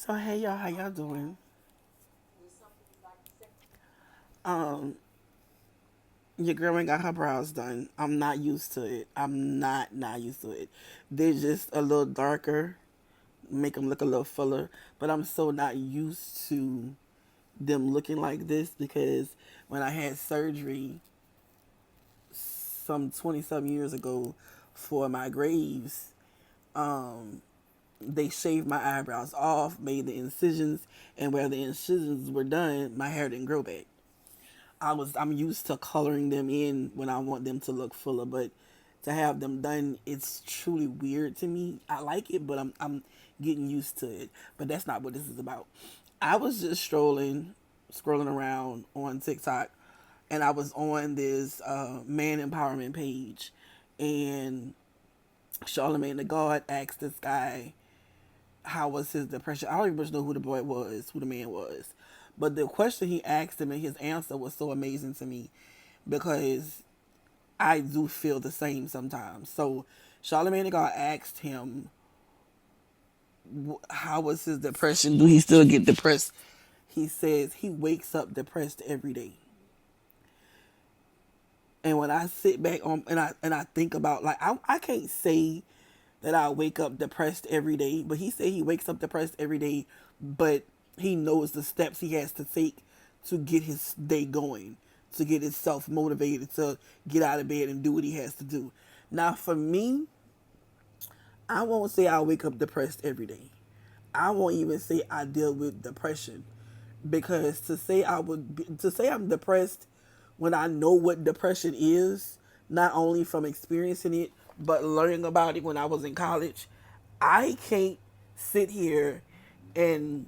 So hey y'all, how y'all doing? Um, your girl ain't got her brows done. I'm not used to it. I'm not used to it. They're just a little darker, make them look a little fuller. But I'm so not used to them looking like this because when I had surgery some 20 some years ago for my graves, um, they shaved my eyebrows off, made the incisions, and where the incisions were done, my hair didn't grow back. I'm used to coloring them in when I want them to look fuller, but to have them done, it's truly weird to me. I like it, but I'm getting used to it. But that's not what this is about. I was just scrolling around on TikTok, and I was on this man empowerment page, and Charlemagne the God asked this guy how was his depression. I don't even know who the boy was, who the man was. But the question he asked him and his answer was so amazing to me because I do feel the same sometimes. So Charlamagne the God asked him how was his depression? Do he still get depressed? He says he wakes up depressed every day. And when I sit back on and I think about like I can't say that I wake up depressed every day, but he said he wakes up depressed every day, but he knows the steps he has to take to get his day going, to get himself motivated to get out of bed and do what he has to do. Now, for me, I won't say I wake up depressed every day. I won't even say I deal with depression because to say I'm depressed when I know what depression is, not only from experiencing it but learning about it when I was in college, I can't sit here and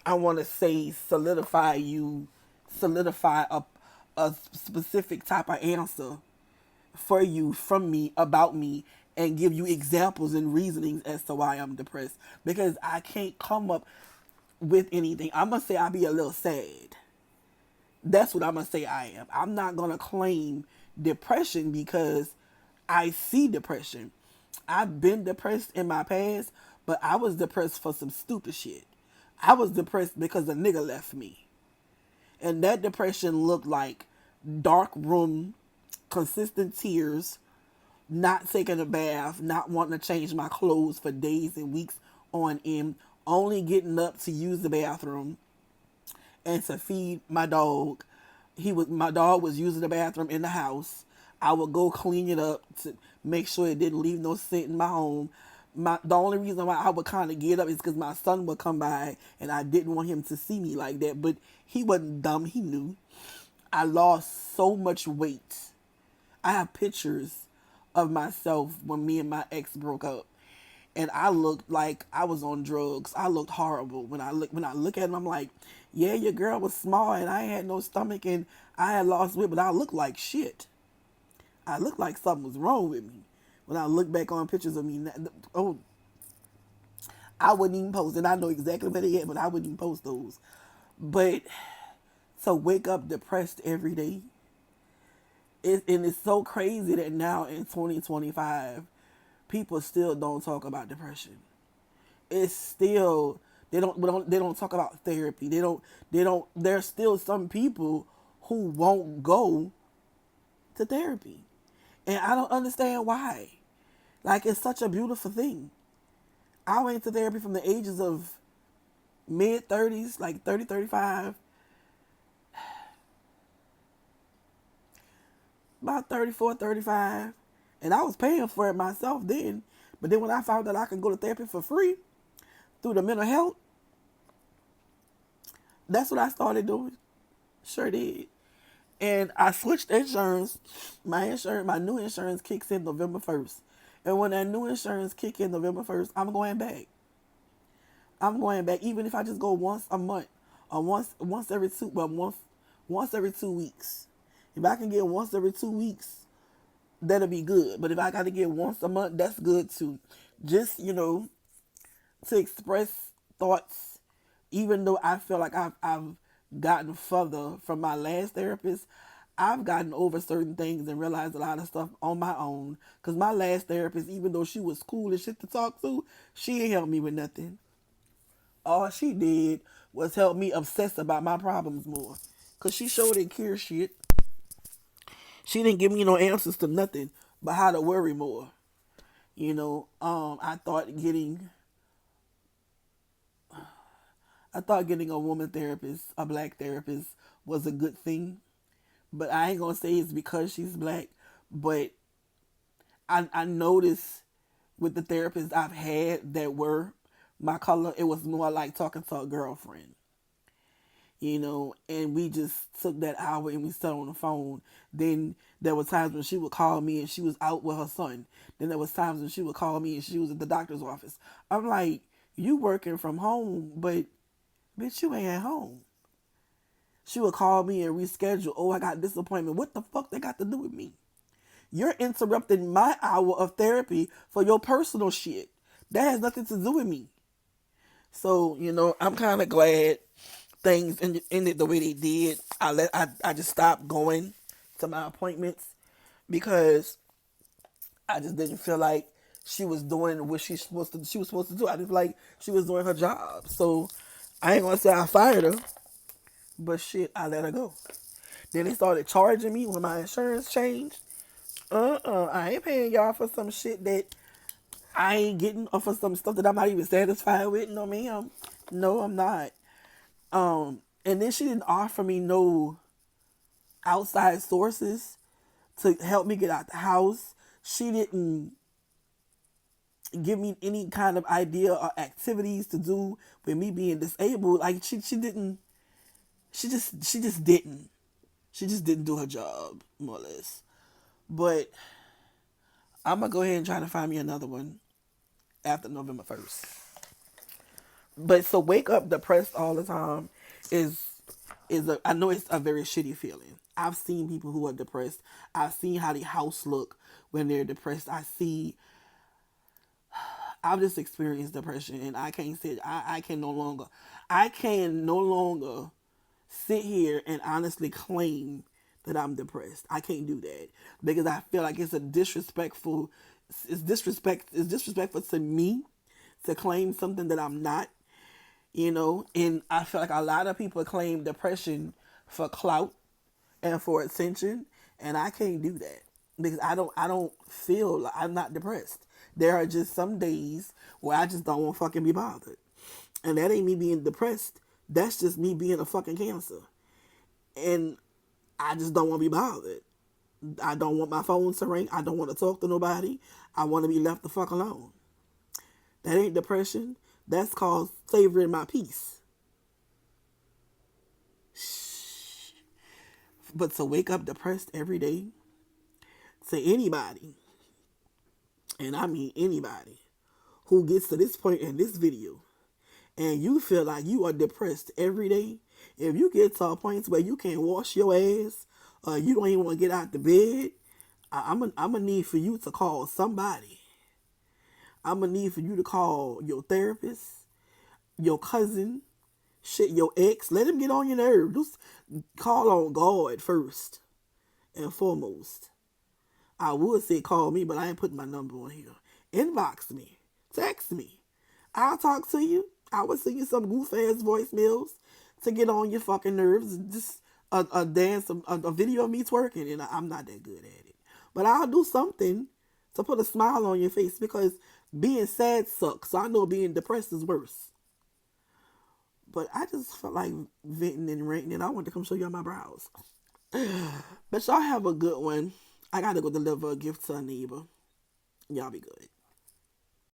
I want to say solidify a specific type of answer for you from me about me and give you examples and reasonings as to why I'm depressed because I can't come up with anything. I'm gonna say I be a little sad. That's what I'm gonna say I am. I'm not gonna claim depression because I see depression. I've been depressed in my past, but I was depressed for some stupid shit. I was depressed because a nigga left me. And that depression looked like dark room, consistent tears, not taking a bath, not wanting to change my clothes for days and weeks on end, only getting up to use the bathroom and to feed my dog. My dog was using the bathroom in the house. I would go clean it up to make sure it didn't leave no scent in my home. The only reason why I would kind of get up is because my son would come by and I didn't want him to see me like that. But he wasn't dumb. He knew. I lost so much weight. I have pictures of myself when me and my ex broke up, and I looked like I was on drugs. I looked horrible when I look at him. I'm like, yeah, your girl was small and I had no stomach and I had lost weight, but I looked like shit. I looked like something was wrong with me. When I look back on pictures of me, oh, I wouldn't even post, and I know exactly where they at, but I wouldn't even post those. But to wake up depressed every day, and it's so crazy that now in 2025, people still don't talk about depression. It's still they don't talk about therapy. They don't. There's still some people who won't go to therapy, and I don't understand why. Like it's such a beautiful thing. I went to therapy from the ages of mid 30s, like 30, 35, about 34, 35, and I was paying for it myself then. But then when I found that I could go to therapy for free through the mental health, that's what I started doing. Sure did. And I switched insurance. My new insurance kicks in November 1st. And when that new insurance kick in November 1st, I'm going back. I'm going back, even if I just go once a month or once every once every 2 weeks. If I can get once every 2 weeks, that'll be good. But if I got to get once a month, that's good too. Just to express thoughts, even though I feel like I've gotten further from my last therapist. I've gotten over certain things and realized a lot of stuff on my own. Cause my last therapist, even though she was cool as shit to talk to, she ain't helped me with nothing. all she did was help me obsess about my problems more. Cause she sure didn't cure shit. She didn't give me no answers to nothing but how to worry more. I thought getting a woman therapist, a black therapist, was a good thing. But I ain't gonna say it's because she's black. But I noticed with the therapists I've had that were my color, it was more like talking to a girlfriend. And we just took that hour and we sat on the phone. Then there were times when she would call me and she was out with her son. Then there was times when she would call me and she was at the doctor's office. I'm like, you working from home, but bitch, you ain't at home. She would call me and reschedule. Oh, I got this appointment. What the fuck they got to do with me? You're interrupting my hour of therapy for your personal shit. That has nothing to do with me. So, I'm kind of glad things ended the way they did. I just stopped going to my appointments because I just didn't feel like she was doing what she was supposed to do. I just like she was doing her job. So I ain't gonna say I fired her, but shit, I let her go. Then they started charging me when my insurance changed. I ain't paying y'all for some shit that I ain't getting, or for some stuff that I'm not even satisfied with. No, ma'am. No, I'm not. And then she didn't offer me no outside sources to help me get out the house. She didn't give me any kind of idea or activities to do with me being disabled. Like she didn't. She just didn't. She just didn't do her job, more or less. But I'm gonna go ahead and try to find me another one after November 1st. But so wake up depressed all the time I know it's a very shitty feeling. I've seen people who are depressed. I've seen how the house look when they're depressed. I've just experienced depression, and I can't sit. I can no longer sit here and honestly claim that I'm depressed. I can't do that because I feel like it's disrespectful. It's disrespectful to me to claim something that I'm not. And I feel like a lot of people claim depression for clout and for attention, and I can't do that because I don't feel like I'm not depressed. There are just some days where I just don't want to fucking be bothered. And that ain't me being depressed. That's just me being a fucking cancer. And I just don't want to be bothered. I don't want my phone to ring. I don't want to talk to nobody. I want to be left the fuck alone. That ain't depression. That's called savoring my peace. But to wake up depressed every day, to anybody, and I mean anybody, who gets to this point in this video, and you feel like you are depressed every day, if you get to a point where you can't wash your ass, or you don't even want to get out the bed, I'm gonna need for you to call somebody. I'm gonna need for you to call your therapist, your cousin, shit, your ex. Let him get on your nerve. Just call on God first and foremost. I would say call me, but I ain't putting my number on here. Inbox me. Text me. I'll talk to you. I will send you some goof ass voicemails to get on your fucking nerves. Just a dance, a video of me twerking, and I'm not that good at it. But I'll do something to put a smile on your face because being sad sucks. So I know being depressed is worse. But I just felt like venting and ranting, and I wanted to come show y'all my brows. But y'all have a good one. I gotta go deliver a gift to a neighbor. Y'all be good.